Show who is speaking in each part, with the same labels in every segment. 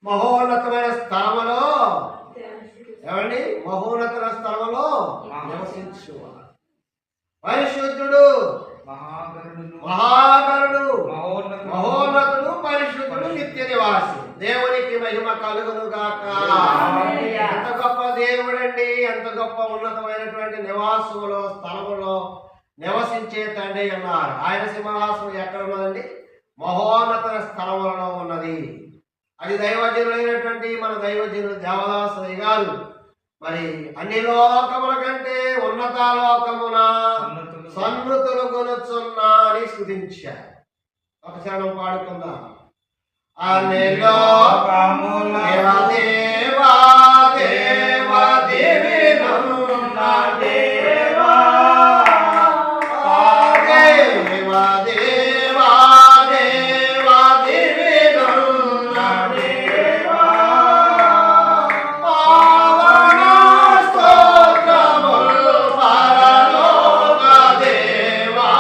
Speaker 1: మహోన్నతమైన స్థలములో ఏమండి మహోన్నత స్థలములో నివసించు పరిశుద్ధుడు మహాగరుడు మహోన్నతుడు పరిశుద్ధుడు నిత్య నివాసి. దేవునికి మహిమ కలుగును గాక. ఎంత గొప్ప దేవుడండి, ఎంత గొప్ప ఉన్నతమైనటువంటి నివాసములో స్థలములో నివసించే తండ్రి అన్నారు. ఆయన సింహాసనం ఎక్కడ ఉన్నదండి? మహోన్నత స్థలములలో ఉన్నది. అది దైవజనులైనటువంటి మన దైవజనులు దేవదాసయ్య గారు మరి అన్ని లోకముల కంటే ఉన్నత లోకమున సన్మృతులు కొనుచున్నా అని స్తుతించారు. ఒక క్షణం పాడుకుందాం. అన్ని లోకముల దేవా దేవా దేవేనున్న దేవా దేవా దేవా దేవా దేవేనున్న దేవా పావన స్తోత్రములు పరలోక దేవా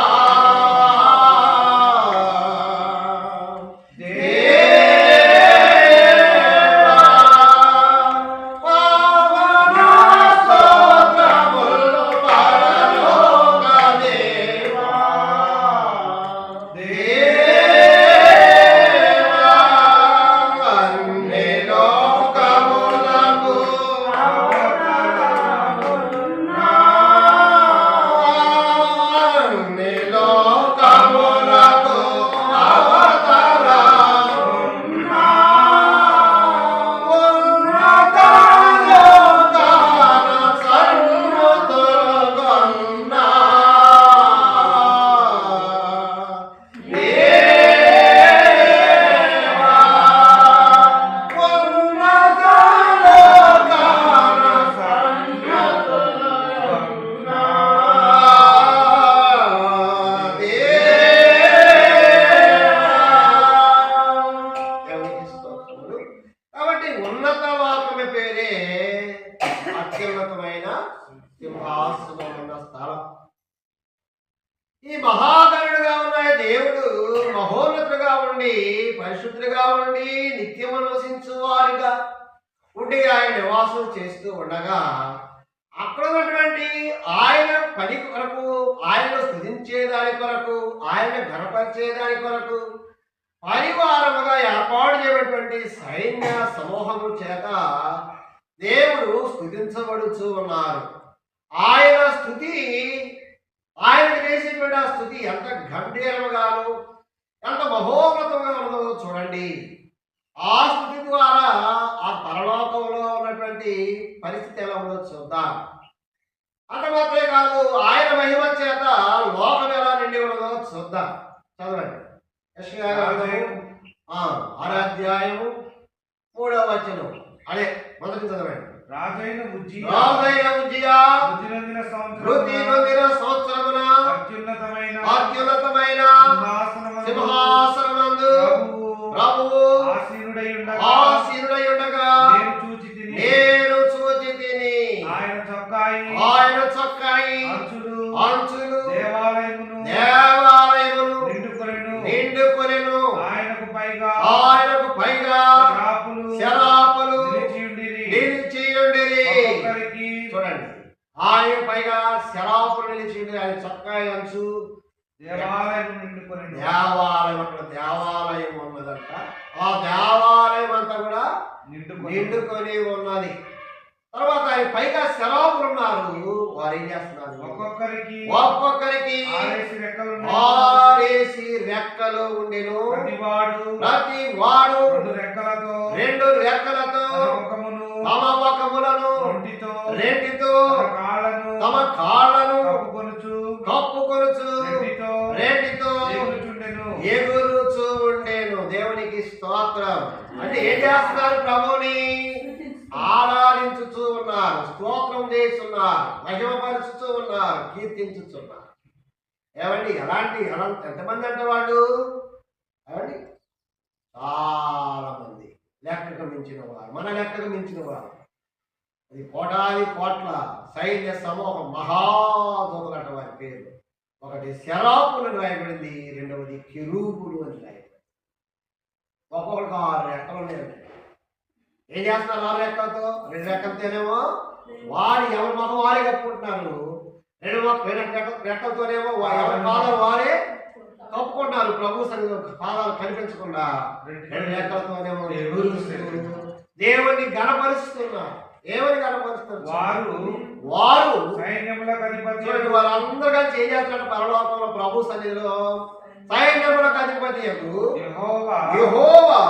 Speaker 1: అత్యున్నతమైన సింహాసనమున్న స్థలం. ఈ మహాగణుడుగా ఉన్న దేవుడు మహోన్నతుడుగా ఉండి పరిశుద్ధుడుగా ఉండి నిత్యము నివసించు వారిగా ఉండి ఆయన నివాసం చేస్తూ ఉండగా అక్కడ ఉన్నటువంటి ఆయన పని కొరకు, ఆయన స్తుతించేదాని కొరకు, ఆయన ఘనపరిచేదాని కొరకు పరివారముగా ఏర్పాటు చేయబడినటువంటి సైన్య సమూహము చేత దేవుడు స్తుతించబడుచు ఉన్నారు. ఆయన స్తుతి, ఆయన చేసేటువంటి ఆ స్తుతి ఎంత గంభీరముగాను ఎంత మహోన్నతంగా ఉన్నదో చూడండి. ఆ స్తుతి ద్వారా ఆ పరలోకంలో ఉన్నటువంటి పరిస్థితి ఎలా ఉందో చూద్దాం. అంత మాత్రమే కాదు, ఆయన మహిమ చేత లోకం ఎలా నిండి ఉన్నదో చూద్దాం. చదవండి. యెషయా 6వ అధ్యాయము 3వ వచనం. అదే మొదటి చదవండి.
Speaker 2: రాజైన ఉజ్జియా
Speaker 1: వృద్ధి నొందిన సంవత్సరమున అత్యున్నతమైన సింహాసనమందు ప్రభువు ఆసీనుడై ఉండగా నేను చూచి తిని. ఆయన చొక్కాయి అంచులు దేవాలయమును నిండుకొనెను. ఆయనకు పైగా శరాపులు నిలిచియుండిరి. చూడండి, ఆయన పైగా శరాపులు నిలిచియుండిరి. ఆయన చొక్కాయి అంచు దేవాలయం అక్కడ దేవాలయం ఉన్నదంట. ఆ దేవాలయం అంతా కూడా నిండుకొని ఉన్నది. తర్వాత ఆయన పైగా శరాపులు ఉన్నారు. వారు ఏం చేస్తున్నారు? ఒక్కొక్కరికి 6 రెక్కలు ఉండెను. ప్రతి వాడు 2 రెక్కలతో తమ ముఖములను రెంటితో తమ కాళ్ళను కప్పుకొనుచు రెంటితో ఎగురుచూ ఉండేను. దేవునికి స్తోత్రం. అంటే ఏం చేస్తున్నారు? ప్రభువుని ఆరాధించుచూ ఉన్నారు, స్తోత్రం చేస్తున్నారు, మహిమపరుచుతూ ఉన్నారు, కీర్తించుతున్నారు. ఏమండి ఎంతమంది అంటే వాళ్ళు? ఏమండి చాలా మంది, లెక్కకు మించిన వారు, మన లెక్కకు మించిన వారు. అది కోటాది కోట్ల సైన్య సమూహం, మహాదూతలట వారి పేరు. ఒకటి శరాపులు రాయబడింది, రెండవది కెరూబులు అని రాయబడింది. ఒక్కొక్కరికి 6 రెక్కలు ఉన్నాయండి. ఏం చేస్తున్నారు? 4 రెక్కలతో, 2 రెక్కలతోనేమో వారి ఎవరి మొహం వారే కప్పుకుంటున్నారు. 2 రెక్కలతోనేమో ఎవరి పాదాలు వారే కప్పుకుంటున్నారు. ప్రభు పాదాలు కనిపించకుండా 2 రెక్కలతోనేమో దేవుణ్ణి గణపరుస్తున్నారు. ఏమని కనపరుస్తారు? వారు
Speaker 2: సైన్యములకు అధిపతి.
Speaker 1: వారందరూ కలిసి ఏం చేస్తున్నారు? పరలోకంలో ప్రభు సన్నిధిలో సైన్యములకు అధిపతి యెహోవా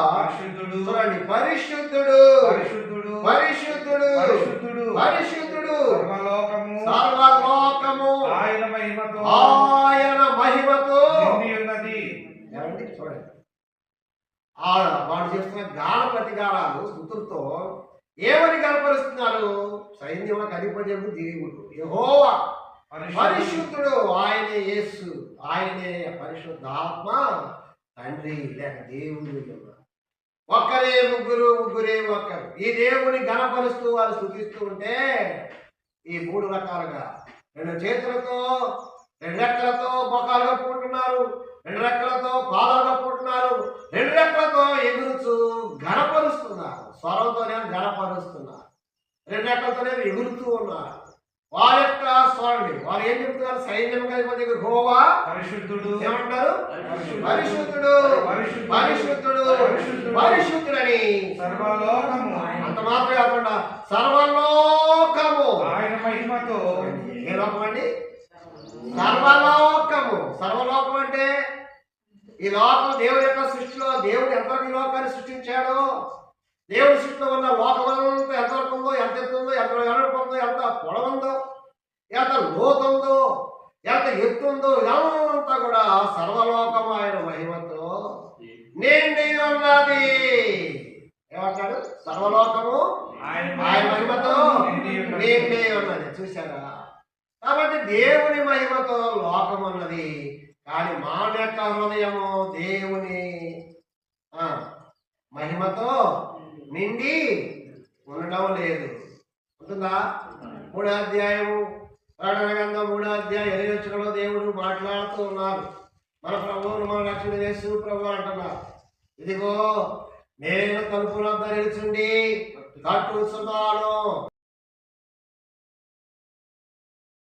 Speaker 1: చూడండి, పరిశుద్ధుడు
Speaker 2: పరిశుద్ధుడు
Speaker 1: పరిశుద్ధుడు
Speaker 2: పరిశుద్ధుడు
Speaker 1: పరిశుద్ధుడు
Speaker 2: సర్వలోకము
Speaker 1: సర్వలోకము
Speaker 2: ఆయన మహిమతో నిండి ఉన్నది.
Speaker 1: ఏమండి చూడండి, వాడు చేస్తున్న గాన ప్రతిగానాలు స్తుతులతో ఏమని కనపరుస్తున్నారు? సైన్యములకు అధిపతి దేవుడు యెహోవా పరిశుద్ధుడు, ఆయనే యేసు, ఆయనే పరిశుద్ధాత్మ తండ్రి లేక దేవుడు. ఒక్కరే ముగ్గురు, ముగ్గురే ఒక్కరు. ఈ దేవుని గణపరుస్తూ వారు స్తుతిస్తూ ఉంటే ఈ 3 రకాలుగా 2 చేతులతో, 2 రెక్కలతో బొకాలు కప్పుకుంటున్నారు, 2 రెక్కలతో పాదాలు కప్పుకుంటున్నారు, 2 రెక్కలతో ఎగురుచు గణపరుస్తున్నారు. స్వరంతోనే గణపరుస్తున్నారు, 2 రెక్కలతోనే ఎగురుతూ ఉన్నారు. వారి యొక్క స్వరండి వారు ఏం చెప్తున్నారు? సైన్యం కలిపి యెహోవా
Speaker 2: పరిశుద్ధుడు
Speaker 1: ఏమంటారు? పరిశుద్ధుడు పరిశుద్ధుడు పరిశుద్ధుడని
Speaker 2: సర్వలోకము
Speaker 1: అంత మాత్రమే కాకుండా సర్వలోకము
Speaker 2: ఆయన మహిమతో.
Speaker 1: ఏ లోకం అండి? సర్వలోకము. సర్వలోకం అంటే ఈ లోకం దేవుడి యొక్క సృష్టిలో దేవుడు ఎంతవరకు ఈ లోకాన్ని సృష్టించాడో, దేవుడి సృష్టిలో ఉన్న లోకమంతా ఎంతవరకు ఉందో, ఎంత ఎత్తుందో, ఎంత వెడల్పు ఉందో, ఎంత పొడవుందో, ఎంత లోతుందో, ఎంత ఎత్తుందో, ఇదంతా కూడా సర్వలోకం ఆయన మహిమతో నిండి ఉన్నది. ఏమంటాడు? సర్వలోకము ఆయన మహిమతో నిండి ఉన్నది. చూశారా? కాబట్టి దేవుని మహిమతో లోకం ఉన్నది, కానీ మానవ యొక్క హృదయము దేవుని మహిమతో నిండి ఉండడం లేదు. ఉంటుందా? 3వ అధ్యాయము ప్రకటన గ్రంథం 3వ అధ్యాయం 20వ వచనంలో దేవుడు మాట్లాడుతూ ఉన్నారు. మన ప్రభువును మన రక్షణ యేసు ప్రభు అంటున్నారు, ఇదిగో నేను తలుపుల వద్ద నిలుచుండి తట్టుచున్నాను.